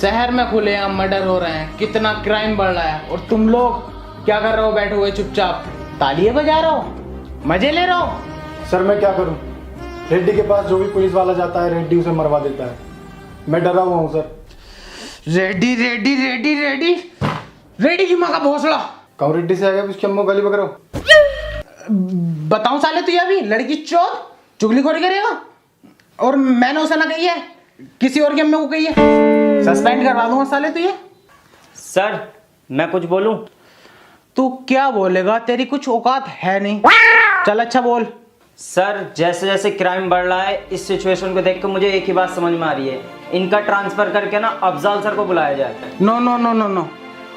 शहर में खुलेआम मर्डर हो रहे हैं, कितना क्राइम बढ़ रहा है, और तुम लोग क्या कर रहे हो? बैठे हुए चुपचाप तालियां बजा रहे हो, मजे ले रहे हो। सर मैं क्या करूं? रेड्डी के पास जो भी पुलिस वाला जाता है रेड्डी उसे मरवा देता है। मैं डरा हुआ हूं सर। रेड्डी रेड्डी रेड्डी रेड्डी रेड्डी की माँ का भोसड़ा। कहूं रेड्डी से आ गया उसकी अम्मू गाली बकरो। बताऊं साले तुझे अभी लड़की चोर चुगलीखोरी करेगा, और मैंने उसे ना कही है, किसी और की अम्मे को कही है। सस्पेंड करवा दूंगा साले तुझे। सर मैं कुछ बोलूं? तू क्या बोलेगा? तेरी कुछ औकात है नहीं। चल अच्छा बोल। सर जैसे जैसे क्राइम बढ़ रहा है, इस सिचुएशन को देख कर मुझे एक ही बात समझ में आ रही है, इनका ट्रांसफर करके ना अफजाल सर को बुलाया जाए। No no no no no,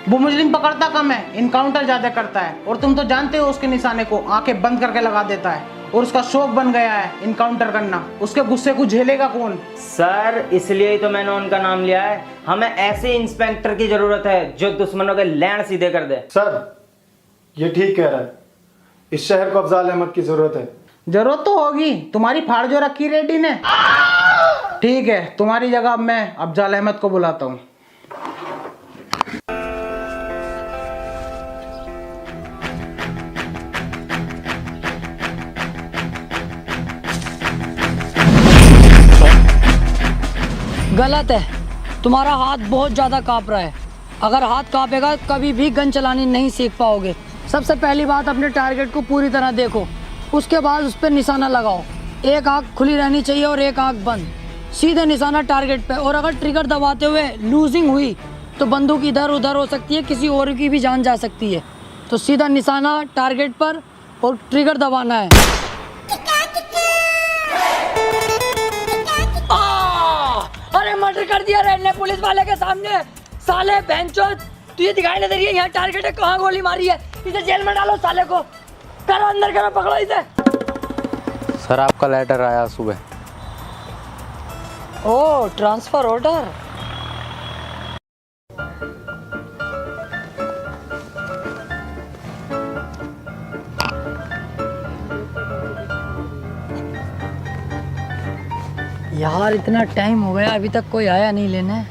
वो मुजरिम पकड़ता कम है, इनकाउंटर ज्यादा करता है, और तुम तो जानते हो उसके निशाने को आंखें बंद करके लगा देता है, और उसका शौक बन गया है इनकाउंटर करना। उसके गुस्से को झेलेगा कौन? सर इसलिए ही तो मैंने उनका नाम लिया है। हमें ऐसे इंस्पेक्टर की जरूरत है जो दुश्मनों के लैंड सीधे कर दे। सर ये ठीक कह रहा है, इस शहर को अफजाल अहमद की जरूरत है। जरूरत तो होगी, तुम्हारी फाड़ जो रखी रेड्डी ने। ठीक है, तुम्हारी जगह अब मैं अफजाल अहमद को बुलाता हूँ। गलत है, तुम्हारा हाथ बहुत ज़्यादा काँप रहा है। अगर हाथ काँपेगा कभी भी गन चलानी नहीं सीख पाओगे। सबसे पहली बात, अपने टारगेट को पूरी तरह देखो, उसके बाद उस पर निशाना लगाओ। एक आँख खुली रहनी चाहिए और एक आँख बंद, सीधे निशाना टारगेट पे। और अगर ट्रिगर दबाते हुए लूजिंग हुई तो बंदूक इधर उधर हो सकती है, किसी और की भी जान जा सकती है। तो सीधा निशाना टारगेट पर और ट्रिगर दबाना है। अरे मर्डर कर दिया रेड ने पुलिस वाले के सामने। साले बेंचोद, तुझे दिखाई नहीं दे रही है यहाँ टारगेट है, कहाँ गोली मारी है? इसे जेल में डालो साले को, करो अंदर करो, पकड़ो इसे। सर आपका लेटर आया सुबह। ओ ट्रांसफर ऑर्डर। यार इतना टाइम हो गया, अभी तक कोई आया नहीं लेने।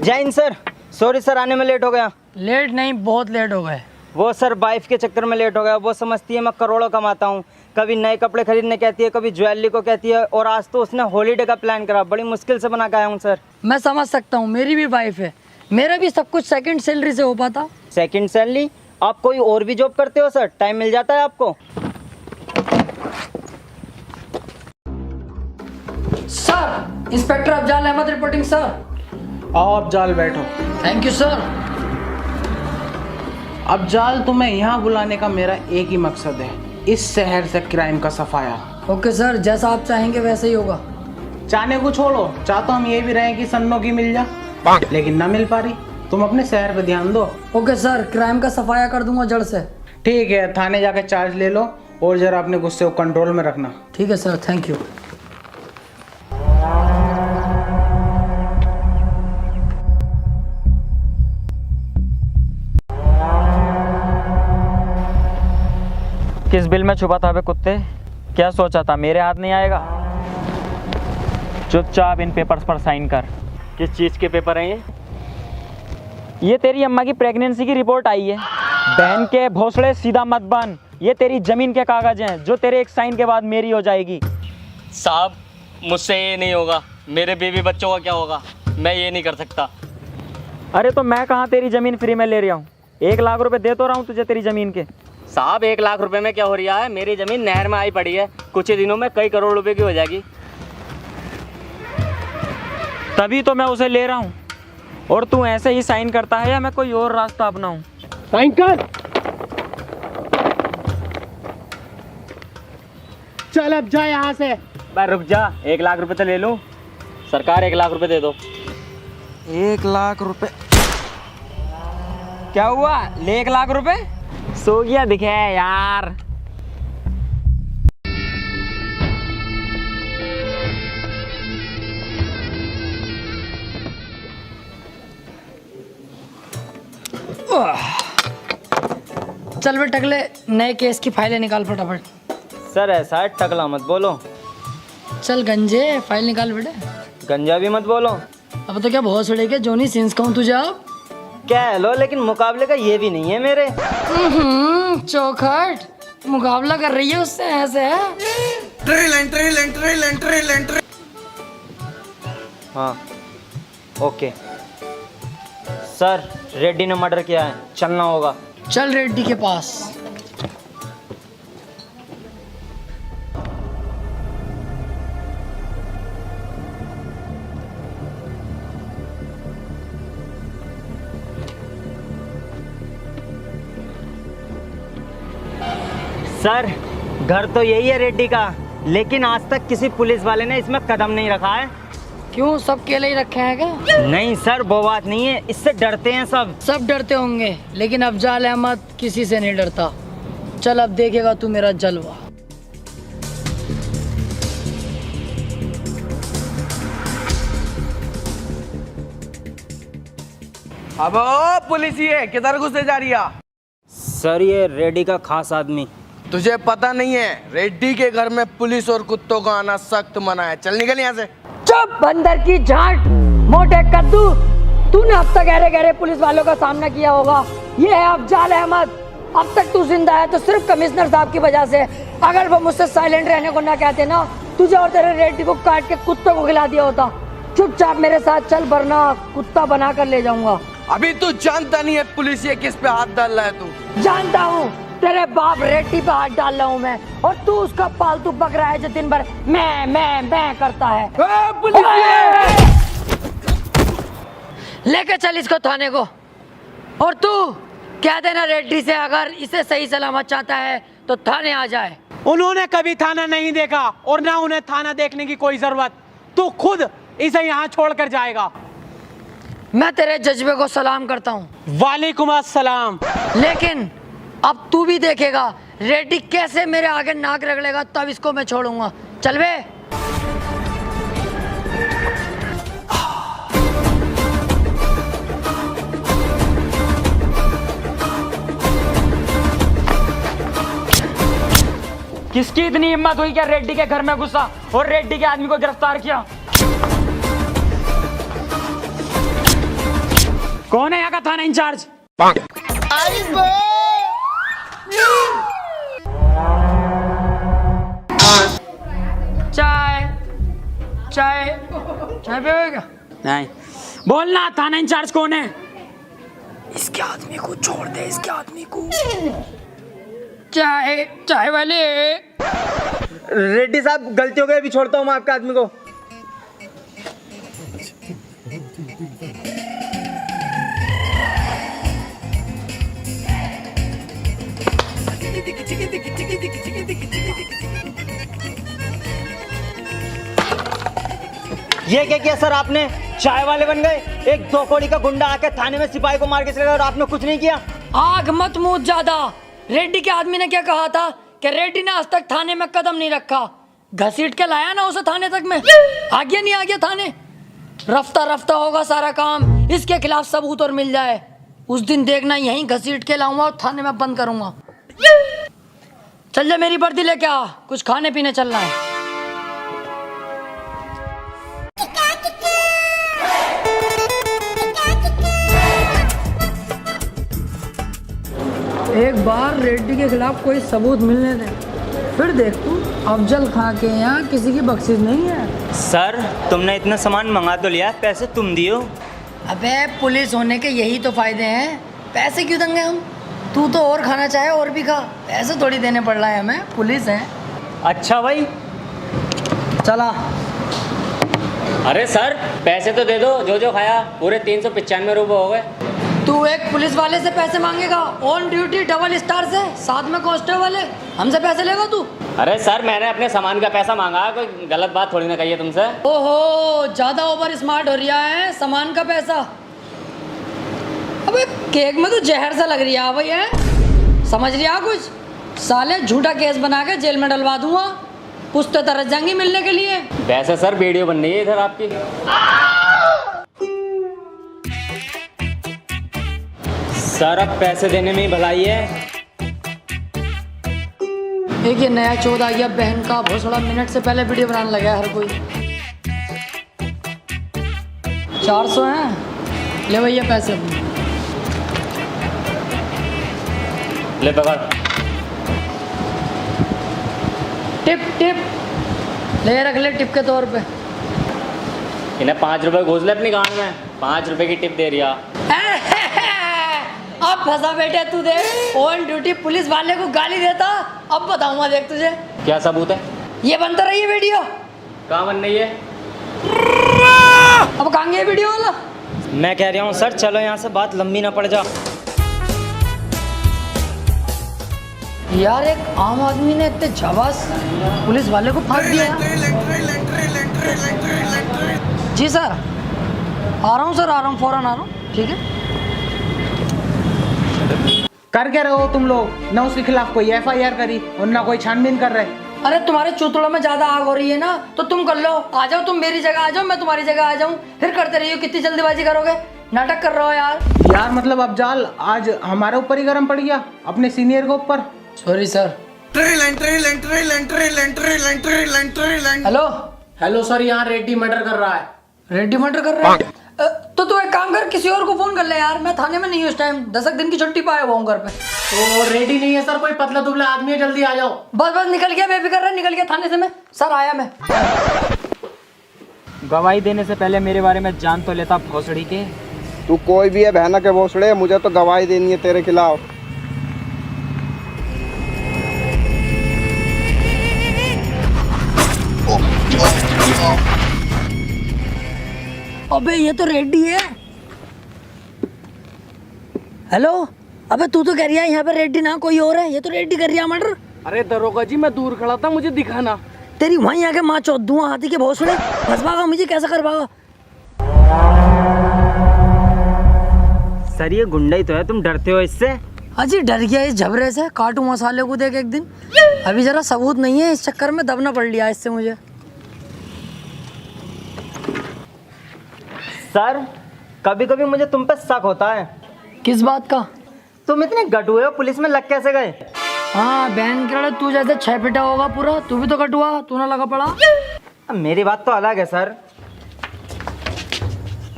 जय हिंद सर। सॉरी सर, आने में लेट हो गया। लेट नहीं, बहुत लेट हो गए। वो सर वाइफ के चक्कर में लेट हो गया। वो समझती है मैं करोड़ों कमाता हूँ, कभी नए कपड़े खरीदने कहती है, कभी ज्वेलरी को कहती है, और आज तो उसने हॉलीडे का प्लान करा। बड़ी मुश्किल से बना के आया हूँ सर। मैं समझ सकता हूँ, मेरी भी वाइफ है, मेरा भी सब कुछ सेकंड सैलरी से हो पाता। Second salary? आप कोई और भी जॉब करते हो सर? टाइम मिल जाता है आपको? Sir inspector Afzal Ahmed reporting sir. आओ अफजाल, बैठो। Thank you sir. अफजाल, तुम्हें यहाँ बुलाने का मेरा एक ही मकसद है, इस शहर से क्राइम का सफाया। ओके सर, जैसा आप चाहेंगे वैसे ही होगा। चाहने को छोड़ो, चाहता हम ये भी रहे कि सन्नो की मिल जा, लेकिन ना मिल पा रही। तुम अपने शहर पे ध्यान दो। ओके सर, क्राइम का सफाया कर दूंगा जड़ से। ठीक है, थाने जाके चार्ज ले लो, और जरा अपने गुस्से को कंट्रोल में रखना। ठीक है सर, थैंक यू। किस बिल में छुपा था बे कुत्ते? क्या सोचा था मेरे हाथ नहीं आएगा? चुपचाप इन पेपर्स पर साइन कर। किस चीज़ के पेपर हैं ये? ये तेरी अम्मा की प्रेगनेंसी की रिपोर्ट आई है। बहन के भोसड़े सीधा मत बन। ये तेरी जमीन के कागज हैं जो तेरे एक साइन के बाद मेरी हो जाएगी। साहब मुझसे ये नहीं होगा, मेरे बीवी बच्चों का क्या होगा? मैं ये नहीं कर सकता। अरे तो मैं कहाँ तेरी ज़मीन फ्री में ले रहा हूँ? 1 लाख रुपए दे तो रहा हूँ तुझे तेरी ज़मीन के। साहब 1 लाख रुपए में क्या हो रहा है? मेरी ज़मीन नहर में आई पड़ी है, कुछ ही दिनों में कई करोड़ रुपए की हो जाएगी। तभी तो मैं उसे ले रहा हूँ, और तू ऐसे ही साइन करता है या मैं कोई और रास्ता अपनाऊं? साइन कर। चल अब जा यहाँ से। बस रुक जा, 1 लाख रुपए तो ले लूं। सरकार 1 लाख रुपए दे दो। 1 लाख रुपए? क्या हुआ? ले 1 लाख रुपए? सो गया दिखे यार। चल बे टकले, नए केस की फाइलें निकाल फटाफट। सर ऐसा है, टकला मत बोलो। चल गंजे, फाइल निकाल बेटे। गंजा भी मत बोलो। अब तो क्या बहुत सड़े के जोनी सिंस कहूँ तुझे अब। क्या लो, लेकिन मुकाबले का ये भी नहीं है मेरे। चौखट मुकाबला कर रही है उससे ऐसे है। हाँ ओके सर, रेड्डी ने मर्डर किया है, चलना होगा। चल रेड्डी के पास। सर घर तो यही है रेड्डी का, लेकिन आज तक किसी पुलिस वाले ने इसमें कदम नहीं रखा है। क्यों, सब केले ही रखे हैं क्या? नहीं सर, वो बात नहीं है, इससे डरते हैं सब। सब डरते होंगे, लेकिन अफजाल अहमद किसी से नहीं डरता। चल अब देखेगा तू मेरा जलवा। अब ओ पुलिस ये किधर घुसे जा रही है? सर ये रेड्डी का खास आदमी। तुझे पता नहीं है, रेड्डी के घर में पुलिस और कुत्तों का आना सख्त मना है। चल निकल यहाँ से। चुप बंदर की झांट, मोटे कद्दू। तूने अब तक गहरे गहरे पुलिस वालों का सामना किया होगा। ये है अफजाल अहमद। अब तक तू जिंदा है तो सिर्फ कमिश्नर साहब की वजह से। अगर वो मुझसे साइलेंट रहने को ना कहते ना, तुझे और तेरे रेड्डी को काट के कुत्तों को खिला दिया होता। चुपचाप मेरे साथ चल, वरना कुत्ता बना कर ले जाऊंगा। अभी तू जानता नहीं है पुलिस ये किस पे हाथ डाल रहा है। तू जानता हूँ, तेरे बाप रेड्डी पे हाथ डाल रहा हूँ मैं, और तू उसका पालतू बकरा है जो दिन भर मैं करता है। लेके चल इसको थाने को। और तू कह देना रेड्डी से, अगर इसे सही सलामत चाहता है तो थाने आ जाए। उन्होंने कभी थाना नहीं देखा और ना उन्हें थाना देखने की कोई जरूरत। तू खुद इसे यहाँ छोड़कर जाएगा। मैं तेरे जज्बे को सलाम करता हूँ। वालेकुम अस्सलाम। लेकिन अब तू भी देखेगा रेड्डी कैसे मेरे आगे नाक रगड़ेगा, तब इसको मैं छोड़ूंगा। चल बे। किसकी इतनी हिम्मत हुई क्या रेड्डी के घर में घुसा और रेड्डी के आदमी को गिरफ्तार किया? कौन है यहाँ का थाना इंचार्ज? चाय चाय चाय पिएगा? नहीं। बोलना, थाना इंचार्ज कौन है? इसके आदमी को छोड़ दे, इसके आदमी को। चाय चाय वाले। रेड्डी साहब गलती हो गई, अभी छोड़ता हूँ मैं आपके आदमी को। ये क्या किया सर आपने? चाय वाले बन गए। एक दो कौड़ी का गुंडा आके थाने में सिपाही को मार के चले गया और आपने कुछ नहीं किया। आग मत मूद ज्यादा। रेड्डी के आदमी ने क्या कहा था कि रेड्डी ने आज तक थाने में कदम नहीं रखा। घसीट के लाया ना उसे थाने तक में। आ गया नहीं आ गया थाने? रफ्ता रफ्ता होगा सारा काम, इसके खिलाफ सबूत और मिल जाए उस दिन देखना, यहीं घसीट के लाऊंगा और थाने में बंद करूंगा। चल जा मेरी वर्दी लेके आ, कुछ खाने पीने चलना है। एक बार रेड्डी के खिलाफ कोई सबूत मिलने दे, फिर देख तू। अफजल खां के यहाँ किसी की बख्शिश नहीं है। सर तुमने इतना सामान मंगा तो लिया, पैसे तुम दियो। अबे पुलिस होने के यही तो फायदे हैं, पैसे क्यों देंगे हम? तू तो और खाना चाहे और भी खा, पैसे थोड़ी देने पड़ रहा है हमें, पुलिस है। अच्छा भाई चला। अरे सर पैसे तो दे दो, जो जो खाया पूरे 395 रुपये हो गए। तू एक पुलिस वाले से पैसे मांगेगा, ऑन ड्यूटी डबल स्टार से, साथ में कांस्टेबल वाले, हमसे पैसे लेगा तू? अरे सर मैंने अपने सामान का पैसा मांगा, कोई गलत बात थोड़ी ना कही है तुमसे। ओहो, ज्यादा ओवर स्मार्ट हो रहा है, सामान का पैसा। अबे केक में तो जहर सा लग रही है भाई, है समझ रही है कुछ? साले झूठा केस बना के जेल में डलवा दूंगा, कुछ तो तरस जाएंगी मिलने के लिए। वैसे सर वीडियो बन रही है इधर आपकी। सर अब पैसे देने में ही भलाई है। एक ये नया चौथ आ गया बहन का भोसड़ा, मिनट से पहले वीडियो बनाने लगा है हर कोई। 400 हैं। ले भैया पैसे अपने। ले पकड़। टिप टिप ले रख ले टिप के तौर पे। इन्हें 5 रुपए घोष ले अपनी गांड में, 5 रुपए की टिप दे रिया। अब फंसा बेटे तू, देख ऑन ड्यूटी पुलिस वाले को गाली देता। अब बताऊंगा देख तुझे। क्या सबूत है? ये बनता रही है वीडियो। कहाँ बन रही है? अब कहाँ गया वीडियो वाला? मैं कह रहा हूँ सर चलो यहाँ से, बात लंबी ना पड़ जा। यार एक आम आदमी ने इतने झबास पुलिस वाले को फांस दिया। जी सर आ रहा हूँ सर, आ रहा हूँ, फौरन आ रहा हूँ। ठीक है। कर क्या रहे हो तुम लोग? ना उसके खिलाफ कोई FIR करी और ना कोई छानबीन कर रहे। अरे तुम्हारे चूतड़ों में ज्यादा आग हो रही है ना, तो तुम कर लो। आ जाओ, तुम मेरी जगह आ जाओ, मैं तुम्हारी जगह आ जाऊं, फिर करते रहिए। कितनी जल्दीबाजी करोगे? नाटक कर रहे हो यार। यार मतलब अफजाल आज हमारे ऊपर ही गर्म पड़ गया, अपने सीनियर के ऊपर। Sorry sir. Hello hello sir, यहाँ रेड्डी मर्डर कर रहा है। रेड्डी मर्डर कर रहे हैं? तो तू एक काम कर, किसी और को फोन कर ले यार। मैं थाने में नहीं हूँ इस टाइम, 10 दिन की छुट्टी पाया हुआ हूँ घर पे। तो रेडी नहीं है सर, कोई पतला दुबला आदमी है, जल्दी आ जाओ। बस बस निकल गया, बेफिक्र रह, निकल गया थाने से मैं। सर आया मैं। गवाही देने से पहले मेरे बारे में जान तो लेता भोसड़ी के। तू कोई भी है बहना के भोसड़े, मुझे तो गवाही देनी है तेरे खिलाफ। अबे ये तो रेड्डी है। हेलो, अबे तू तो कह रही है यहाँ पे रेड्डी ना कोई और है, ये तो रेड्डी कर रहा है मर्डर। अरे दरोगा जी मैं दूर खड़ा था, मुझे दिखा ना। तेरी वहीं आके माँ चौथ दूँ हाथी के भोसड़े। फंस पागा मुझे, कैसा कर पागा? सर ये गुंडा ही तो है, तुम डरते हो इससे? अजी डर गया इस झबरे से, काटू मसाले को देख एक दिन। अभी जरा सबूत नहीं है, इस चक्कर में दबना पड़ लिया इससे मुझे। सर कभी कभी मुझे तुम पे शक होता है। किस बात का? तुम इतने गटुए हो, पुलिस में लग कैसे गए? हाँ बहन के तू जैसे 6 फीटा होगा पूरा, तू भी तो कटुआ, तू ना लगा पड़ा। अब मेरी बात तो अलग है सर।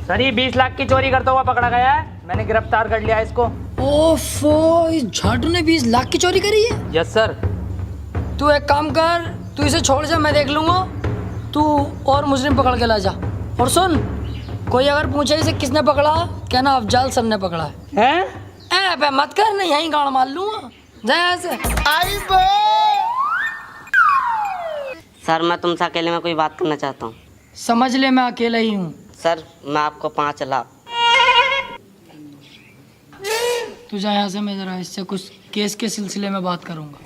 सर ये 20 लाख की चोरी करता हुआ पकड़ा गया है, मैंने गिरफ्तार कर लिया इसको। ओफो, इस झाटू ने 20 लाख की चोरी करी है। Yes sir. तू एक काम कर, तू इसे छोड़ जा, मैं देख लूंगा। तू और मुजरिम पकड़ के ला जा। और सुन, कोई अगर पूछे इसे किसने पकड़ा, कहना अफजाल सर ने पकड़ा है। बे मत कर, नहीं यहीं गाड़ मार लूंगा। जा ऐसे। सर मैं तुमसे अकेले में कोई बात करना चाहता हूँ। समझ ले मैं अकेला ही हूँ। सर मैं आपको 5 लाख। तू जा यहाँ से, मैं जरा इससे कुछ केस के सिलसिले में बात करूँगा।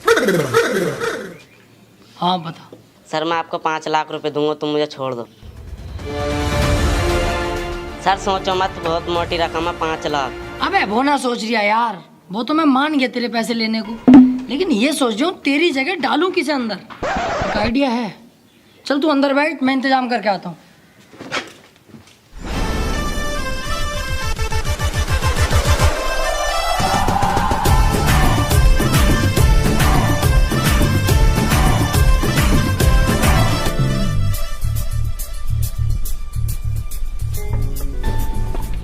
हाँ बता। सर मैं आपको 5 लाख रुपए दूंगा, तुम मुझे छोड़ दो। सर सोचो मत, बहुत मोटी रकम है 5 लाख। अबे वो ना सोच रिया यार, वो तो मैं मान गया तेरे पैसे लेने को, लेकिन ये सोच रहा हूँ तेरी जगह डालूं किसे अंदर। एक आइडिया है, चल तू अंदर बैठ, मैं इंतजाम करके आता हूँ।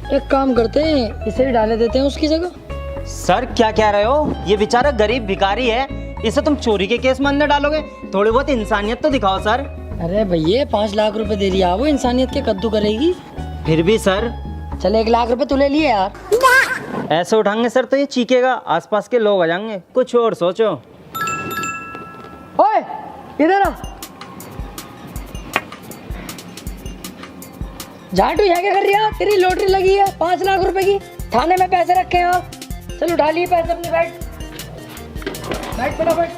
एक काम करते हैं, इसे भी डाले देते हैं उसकी जगह। सर क्या कह रहे हो? ये बेचारा गरीब भिखारी है, इसे तुम चोरी के केस में अंदर डालोगे? थोड़ी बहुत इंसानियत तो दिखाओ सर। अरे भैया 5 लाख रुपए दे रही है, वो इंसानियत के कद्दू करेगी। फिर भी सर। चल 1 लाख रुपए तू ले लिए यार। ऐसे उठाएंगे सर तो ये चीखेगा, आसपास के लोग आ जाएंगे। कुछ और सोचो। ओए इधर आ। झाटू यहाँ क्या कर रही है? तेरी लॉटरी लगी है 5 लाख रुपए की, थाने में पैसे रखे हैं। चल उठा लिए पैसे अपने, बैठ बैठ फटाफट।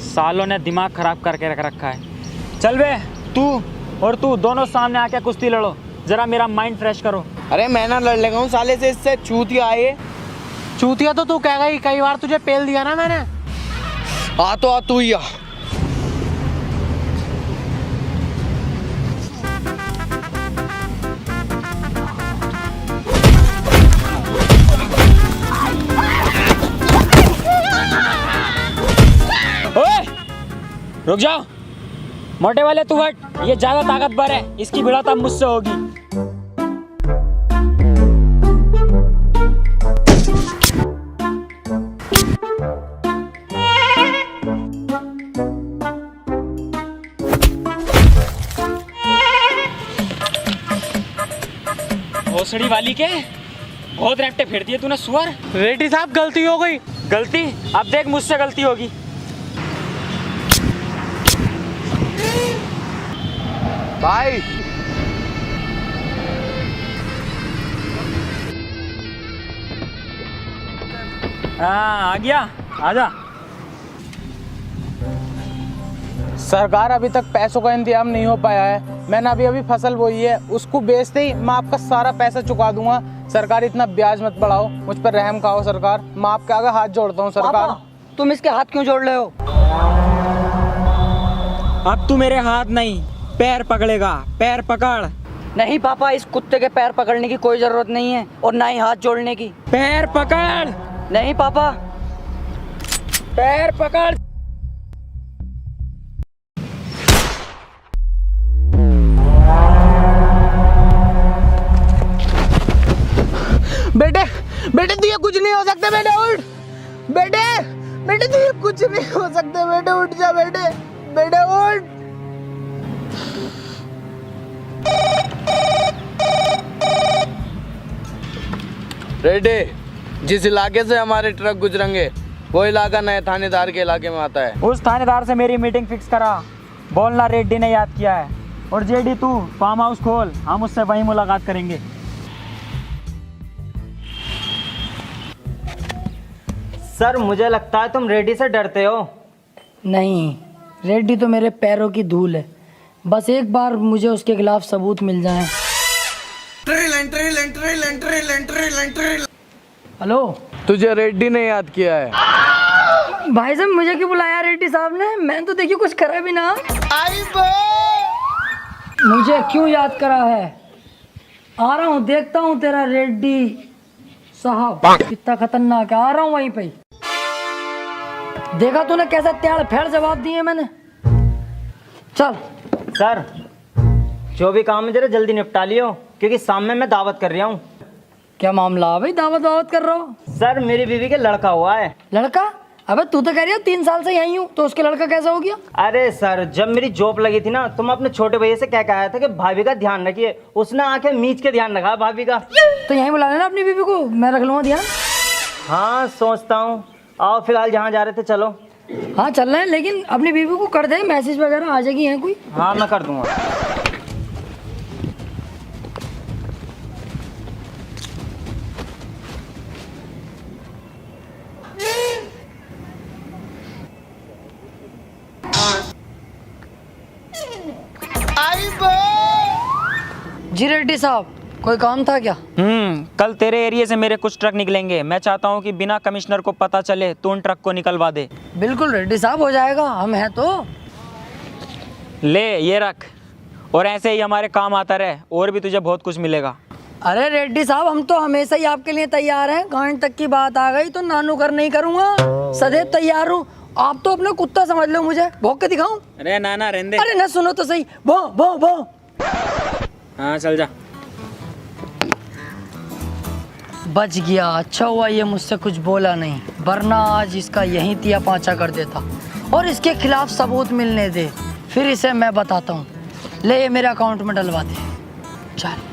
सालों ने दिमाग खराब करके रख रखा है। चल बे, तू और तू दोनों सामने आके कुश्ती लड़ो, जरा मेरा माइंड फ्रेश करो। अरे मैं ना लड़ लेगा हूँ साले से, इससे चूतिया आए। चूतिया तो तू कह गई, कई बार तुझे पेल दिया ना मैंने। आ तो आ तू ही आ। रुक जाओ, मोटे वाले तू हट, ये ज्यादा ताकतवर है, इसकी भिड़ंत अब मुझसे होगी। भोसड़ी वाली के बहुत रैप्टे फेर दिए तूने सुअर। रेड्डी साहब गलती हो गई। गलती? अब देख मुझसे गलती होगी। भाई हाँ आ गया, आजा। सरकार अभी तक पैसों का इंतजाम नहीं हो पाया है। मैंने अभी अभी फसल बोई है, उसको बेचते ही मैं आपका सारा पैसा चुका दूंगा। सरकार इतना ब्याज मत बढ़ाओ, मुझ पर रहम खाओ सरकार। मैं आपके आगे हाथ जोड़ता हूँ सरकार। पापा, तुम इसके हाथ क्यों जोड़ रहे हो? अब तू मेरे हाथ नहीं पैर पकड़ेगा, पैर पकड़। नहीं पापा, इस कुत्ते के पैर पकड़ने की कोई जरूरत नहीं है और ना ही हाथ जोड़ने की। पैर पकड़। नहीं पापा, पैर पकड़। बेटे बेटे तुझे कुछ नहीं हो सकता, बेटे उठ। बेटे बेटे तुझे कुछ नहीं हो सकता, बेटे उठ जा, बेटे बेटे उठ। रेड्डी, जिस इलाके से हमारे ट्रक गुजरेंगे वो इलाका नए थानेदार के इलाके में आता है। उस थानेदार से मेरी मीटिंग फिक्स करा, बोलना रेड्डी ने याद किया है। और जेडी तू फार्म हाउस खोल, हम उससे वहीं मुलाकात करेंगे। सर मुझे लगता है तुम रेड्डी से डरते हो। नहीं, रेड्डी तो मेरे पैरों की धूल है। बस एक बार मुझे उसके खिलाफ सबूत मिल जाए। हेलो, तुझे रेड्डी ने याद किया है। भाई साहब मुझे क्यों बुलाया रेड्डी साहब ने? मैंने तो देखिए कुछ करा भी ना। मुझे क्यों याद करा है? आ रहा हूँ, देखता हूँ तेरा रेड्डी साहब कितना खतरनाक है। आ रहा हूँ वहीं पे। देखा तूने कैसा त्याड़ फेड़ जवाब दिए मैंने। चल। सर जो भी काम है जरा जल्दी निपटा लियो, क्योंकि सामने मैं दावत कर रहा हूँ। क्या मामला भाई, दावत कर रहा हो? सर मेरी बीवी के लड़का हुआ है। लड़का? अबे तू तो कह रही है 3 साल से यहीं हूँ, तो उसके लड़का कैसा हो गया? अरे सर जब मेरी जॉब लगी थी ना, तो मैं अपने छोटे भैया से क्या कहा था कि भाभी का ध्यान रखिए। उसने आके मीच के ध्यान रखा भाभी का। तो यहीं बुला लेना अपनी बीवी को, मैं रख लूँगा ध्यान। हाँ सोचता हूँ। आओ फिलहाल जहाँ जा रहे थे चलो। हाँ चल रहे हैं, लेकिन अपनी बीवी को कर दे, मैसेज वगैरह आ जाएगी है कोई। हाँ मैं कर दूंगा। जी रेड्डी साहब, कोई काम था क्या? कल तेरे एरिया से मेरे कुछ ट्रक निकलेंगे। मैं चाहता हूँ कि बिना कमिश्नर को पता चले तो उन ट्रक को निकलवा दे। बिल्कुल रेड्डी साहब, हो जाएगा, हम हैं तो। ले ये रख, और ऐसे ही हमारे काम आता रहे, और भी तुझे बहुत कुछ मिलेगा। अरे रेड्डी साहब, हम तो हमेशा ही आपके लिए तैयार हैं। गांड तक की बात आ गई तो नानू कर नहीं करूँगा, सदैव तैयार हूँ। आप तो अपना कुत्ता समझ लो, मुझे भौंक के दिखाऊं? अरे ना रहने। अरे ना, सुनो तो सही। भौ भौ भौ। हाँ चल जा। बच गया, अच्छा हुआ ये मुझसे कुछ बोला नहीं, वरना आज इसका यहीं तिया पांचा कर देता। और इसके खिलाफ सबूत मिलने दे, फिर इसे मैं बताता हूँ। ले ये मेरे अकाउंट में डलवा दे। चल।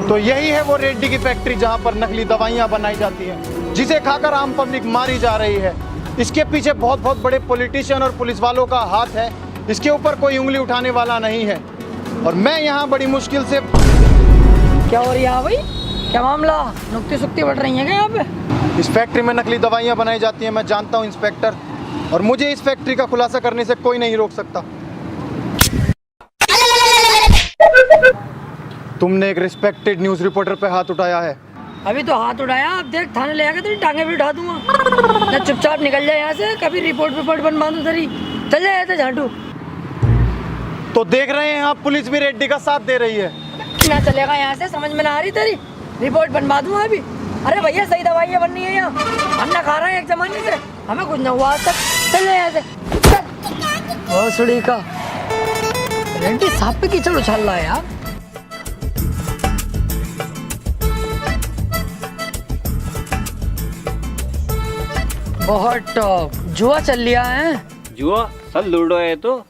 तो यही है वो रेड्डी की फैक्ट्री जहां पर नकली दवाइयां बनाई जाती हैं, जिसे खाकर आम पब्लिक मारी जा रही है। इसके पीछे बहुत बहुत बड़े पॉलिटिशियन और पुलिस वालों का हाथ है। इसके ऊपर कोई उंगली उठाने वाला नहीं है। और मैं यहाँ बड़ी मुश्किल से। क्या हो रही है भाई? क्या मामला? नुक्ती सुक्ती बढ़ रही है क्या यहाँ पे? इस फैक्ट्री में नकली दवाइयाँ बनाई जाती हैं, मैं जानता हूँ इंस्पेक्टर, और मुझे इस फैक्ट्री का खुलासा करने से कोई नहीं रोक सकता। तुमने एक रिस्पेक्टेड न्यूज़ रिपोर्टर पे हाथ उठाया है, अभी तो हाथ उठाया, अब देख थाने ले आके तेरी टांगे भी उठा दूंगा। ना चुपचाप निकल जाए यहाँ से, कभी रिपोर्ट बनवा दूं तेरी। चल जाए ऐसे झांटू। तो देख रहे हैं आप, पुलिस भी रेड्डी का साथ दे रही है। ना चलेगा यहाँ से, समझ में ना आ रही तेरी। रिपोर्ट बनवा दूंगा अभी। अरे भैया सही दवाइयाँ बननी है यहाँ, हम ना खा रहे हैं एक जमाने से, हमें कुछ ना हुआ आज तक। चल जाए यहाँ से। भोसड़ी का रेड्डी सांप पे कीचड़ उछाल रहा है यार। बहुत टॉप जुआ चल लिया है। जुआ सर लूडो है तो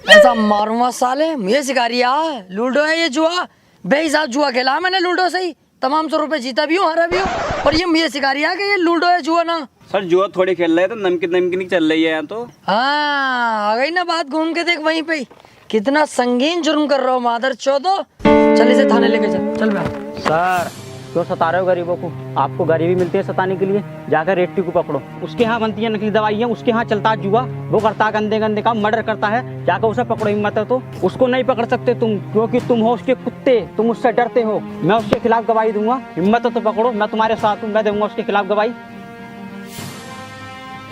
ऐसा मारूंगा साले, मुझे सिखा रही है लूडो है ये जुआ। बेहिसाब जुआ खेला मैंने लूडो से ही, तमाम 100 रुपए जीता भी हूँ, हारा भी हूँ, और ये मुझे सिखा रही है कि ये लूडो है जुआ ना। सर जुआ थोड़ी खेल रहे हैं तो नमकीन चल रही है यहाँ तो। हाँ आ गई ना बात, घूम के देख वहीं पे ही। कितना संगीन जुर्म कर रहा हो मादर चौदो। चल इसे थाने लेके चल बे। सर क्यों सता रहे हो गरीबों को? आपको गरीबी मिलती है सताने के लिए? जाकर रेड्डी को पकड़ो, उसके यहाँ बनती है नकली दवाइयाँ, उसके यहाँ चलता है जुआ, वो करता है गंदे गंदे काम, मर्डर करता है। जाकर उसे पकड़ो, हिम्मत है तो। उसको नहीं पकड़ सकते तुम, क्योंकि तुम हो उसके कुत्ते, तुम उससे डरते हो। मैं उसके खिलाफ गवाही दूंगा, हिम्मत है तो पकड़ो, मैं तुम्हारे साथ हूँ, मैं दूंगा उसके खिलाफ गवाही।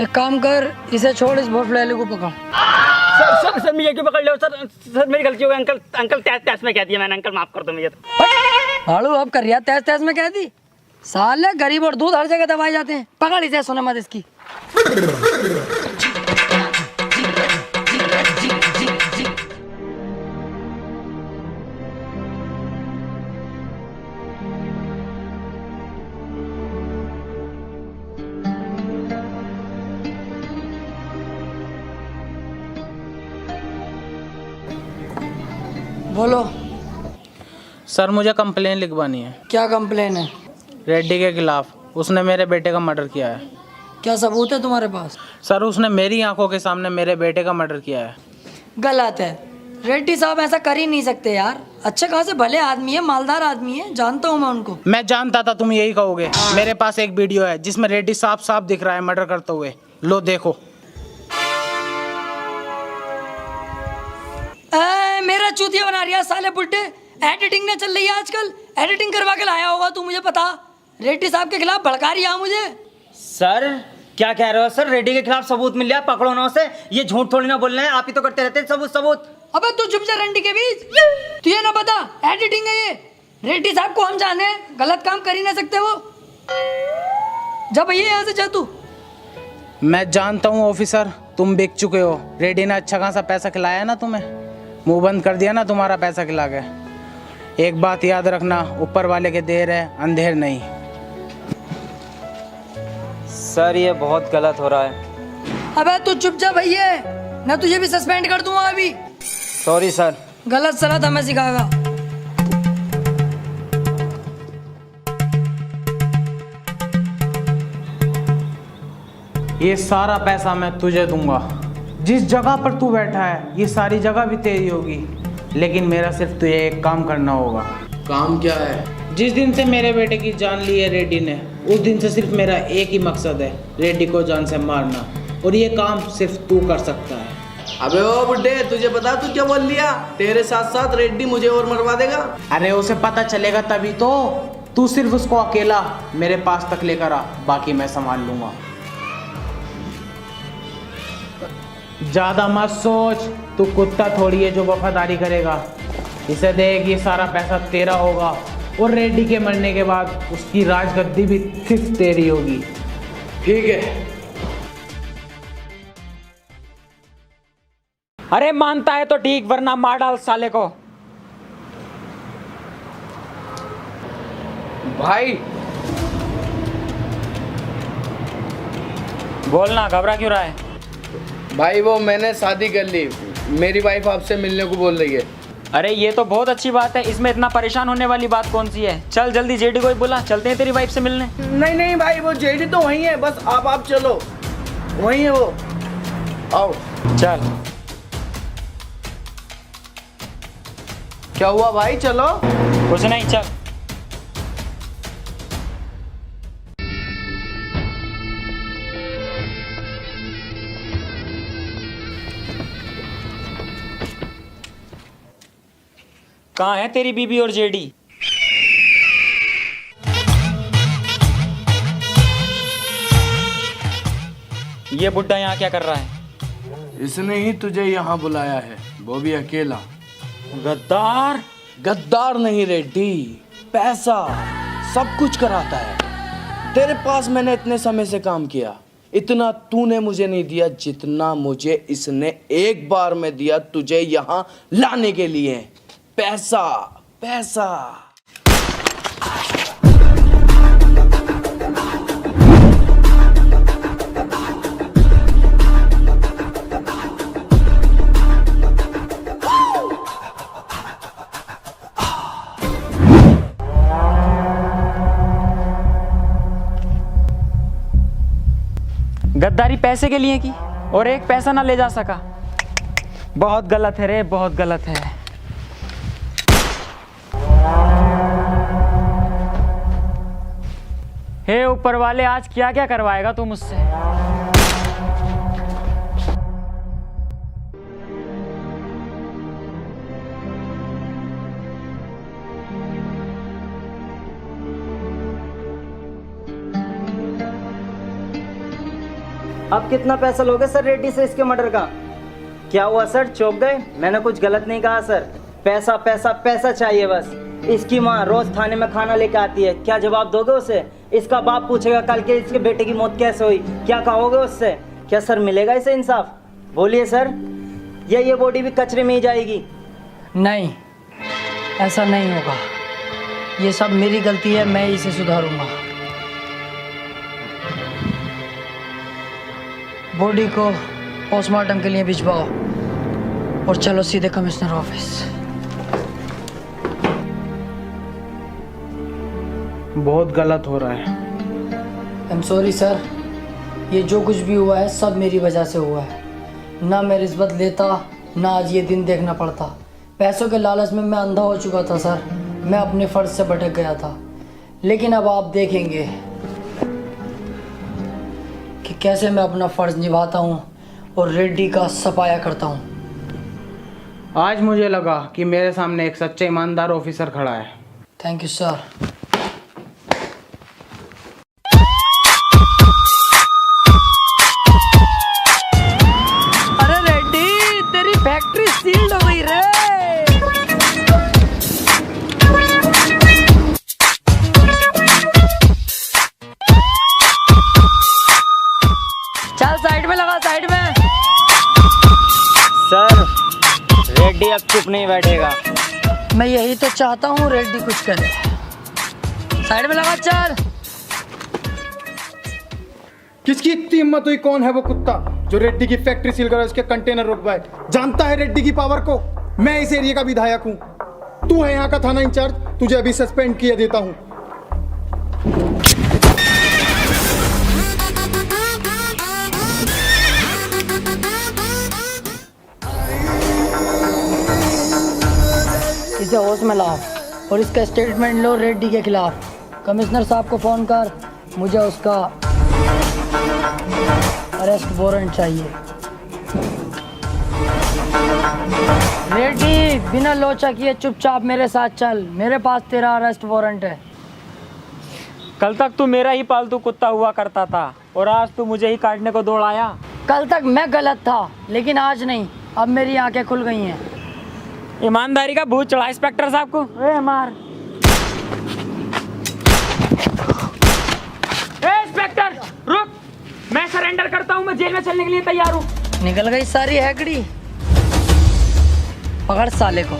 एक काम कर, इसे छोड़, इस भोसड़े को पकड़। सर मुझे क्यों पकड़ लो सर मेरी गलती हो गई। अंकल तैस में कह दिया मैंने, अंकल माफ कर दो मुझे तो। हाड़ू अब कर रिया तैस में कह दी। साले गरीब और दूध हर जगह दबाए जाते हैं। पकड़ इसे, सुने मत इसकी। बोलो सर मुझे कंप्लेन लिखवानी है। क्या कंप्लेन है? रेड्डी के खिलाफ, उसने मेरे बेटे का मर्डर किया है। क्या सबूत है तुम्हारे पास? सर उसने मेरी आंखों के सामने मेरे बेटे का मर्डर किया है। गलत है, रेड्डी साहब ऐसा कर ही नहीं सकते यार। अच्छे खासे भले आदमी है, मालदार आदमी है, जानता हूँ मैं उनको। मैं जानता था तुम यही कहोगे। मेरे पास एक वीडियो है जिसमें रेड्डी साफ दिख रहा है मर्डर करते हुए। लो देखो। मेरा चूतिया बना रिया साले बुड्ढे। एडिटिंग ने चल रही है आजकल, एडिटिंग करवा के लाया होगा तू, मुझे पता। रेड्डी साहब के खिलाफ भड़का रही है मुझे। सर क्या कह रहे हो सर? रेड्डी के खिलाफ सबूत मिल गया, पकड़ो ना उसे। ये झूठ थोड़ी ना बोल रहे हैं, आप ही तो करते रहते हैं सबूत। अबे तू चुप जा रंडी के बीच। तुझे ना पता एडिटिंग है ये। रेड्डी साहब को हम जाने, गलत काम कर ही ना सकते वो। जा भैया यहाँ से जा तू। मैं जानता हूँ ऑफिसर, तुम बिक चुके हो। रेड्डी ने अच्छा खासा पैसा खिलाया ना तुम्हें, मुंह बंद कर दिया ना तुम्हारा पैसा खिला के। एक बात याद रखना, ऊपर वाले के देर है अंधेर नहीं। सर ये बहुत गलत हो रहा है। अबे तू चुप जा भैया, ना तुझे भी सस्पेंड कर दूंगा अभी। Sorry sir. गलत सलत हमें सिखाएगा। ये सारा पैसा मैं तुझे दूंगा। जिस जगह पर तू बैठा है ये सारी जगह भी तेरी होगी, लेकिन मेरा सिर्फ तुझे एक काम करना होगा। काम क्या है? जिस दिन से मेरे बेटे की जान ली है रेड्डी ने, उस दिन से सिर्फ मेरा एक ही मकसद है, रेड्डी को जान से मारना। और ये काम सिर्फ तू कर सकता है। अबे ओ बुड्ढे, तुझे पता तू क्या बोल लिया? तेरे साथ साथ रेड्डी मुझे और मरवा देगा। अरे उसे पता चलेगा तभी तो। तू सिर्फ उसको अकेला मेरे पास तक लेकर आ, बाकी मैं संभाल लूंगा। ज्यादा मत सोच, तू कुत्ता थोड़ी है जो वफादारी करेगा। इसे देख, ये सारा पैसा तेरा होगा, और रेड्डी के मरने के बाद उसकी राजगद्दी भी सिर्फ तेरी होगी। ठीक है। अरे मानता है तो ठीक, वरना मार डाल साले को। भाई बोलना, घबरा क्यों रहा है? भाई वो मैंने शादी कर ली, मेरी वाइफ आपसे मिलने को बोल रही है। अरे ये तो बहुत अच्छी बात है, इसमें इतना परेशान होने वाली बात कौन सी है? चल जल्दी जेडी को ही बुला, चलते हैं तेरी वाइफ से मिलने। नहीं भाई, वो जेडी तो वहीं है, बस आप चलो, वहीं है वो। आओ। चल। क्या हुआ भाई, चलो। कुछ नहीं, चल। कहाँ है तेरी बीबी और जेडी? ये बुड्ढा यहाँ क्या कर रहा है? इसने ही तुझे यहाँ बुलाया है, वो भी अकेला। गद्दार। गद्दार नहीं रेड्डी, पैसा सब कुछ कराता है। तेरे पास मैंने इतने समय से काम किया, इतना तूने मुझे नहीं दिया जितना मुझे इसने एक बार में दिया तुझे यहाँ लाने के लिए। पैसा पैसा। गद्दारी पैसे के लिए की और एक पैसा ना ले जा सका। बहुत गलत है रे, बहुत गलत है। हे ऊपर वाले, आज क्या क्या करवाएगा तू मुझसे? अब कितना पैसा लोगे सर रेड्डी से इसके मर्डर का? क्या हुआ सर, चौंक गए? मैंने कुछ गलत नहीं कहा सर। पैसा पैसा पैसा चाहिए बस। इसकी माँ रोज थाने में खाना लेके आती है, क्या जवाब दोगे उसे? इसका बाप पूछेगा कल के इसके बेटे की मौत कैसे हुई, क्या कहोगे उससे? क्या सर मिलेगा इसे इंसाफ? बोलिए सर, ये बॉडी भी कचरे में ही जाएगी? नहीं, ऐसा नहीं होगा। ये सब मेरी गलती है, मैं इसे सुधारूंगा। बॉडी को पोस्टमार्टम के लिए भिजवाओ और चलो सीधे कमिश्नर ऑफिस। बहुत गलत हो रहा है। आई एम सॉरी सर, ये जो कुछ भी हुआ है सब मेरी वजह से हुआ है। ना मैं रिश्वत लेता, ना आज ये दिन देखना पड़ता। पैसों के लालच में मैं अंधा हो चुका था सर, मैं अपने फ़र्ज से भटक गया था। लेकिन अब आप देखेंगे कि कैसे मैं अपना फ़र्ज निभाता हूँ और रेड्डी का सफाया करता हूँ। आज मुझे लगा कि मेरे सामने एक सच्चे ईमानदार ऑफिसर खड़ा है। Thank you sir. अरे रेड्डी, तेरी फैक्ट्री सील्ड हो गई रे। चल साइड में लगा, साइड में। सर रेड्डी अब चुप नहीं बैठेगा। मैं यही तो चाहता हूँ, रेड्डी कुछ करे। साइड में लगा, चल। किसकी इतनी हिम्मत हुई? कौन है वो कुत्ता जो रेड्डी की फैक्ट्री सील कर उसके कंटेनर रोकवाए? जानता है रेड्डी की पावर को? मैं इस एरिया का विधायक हूँ, तू है यहाँ का थाना इंचार्ज, तुझे अभी सस्पेंड किया देता हूँ। इसे होश में लाओ और इसका स्टेटमेंट लो रेड्डी के खिलाफ। कमिश्नर साहब को फ़ोन कर, मुझे उसका अरेस्ट वारंट चाहिए। रेड्डी, बिना लोचा किए चुपचाप मेरे साथ चल, मेरे पास तेरा अरेस्ट वारंट है। कल तक तू मेरा ही पालतू कुत्ता हुआ करता था और आज तू मुझे ही काटने को दौड़ आया। कल तक मैं गलत था, लेकिन आज नहीं। अब मेरी आंखें खुल गई हैं। ईमानदारी का भूत चढ़ा इंस्पेक्टर साहब को। ए मार। ए इंस्पेक्टर रुक, मैं सरेंडर करता हूँ, मैं जेल में चलने के लिए तैयार हूँ। निकल गई सारी हैकड़ी। पकड़ साले को।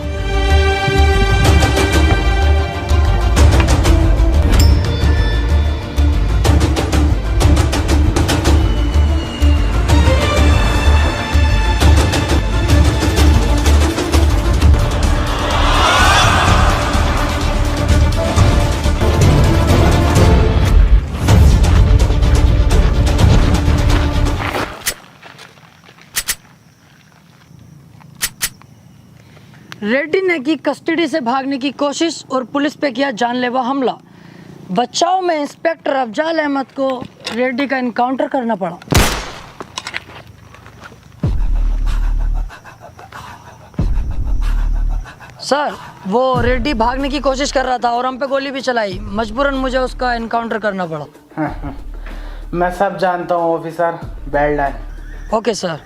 रेड्डी ने की कस्टडी से भागने की कोशिश और पुलिस पे किया जानलेवा हमला। बचाव में इंस्पेक्टर अफजाल अहमद को रेड्डी का एनकाउंटर करना पड़ा। सर, वो रेड्डी भागने की कोशिश कर रहा था और हम पे गोली भी चलाई। मजबूरन मुझे उसका एनकाउंटर करना पड़ा। मैं सब जानता हूँ officer, well done. Okay sir.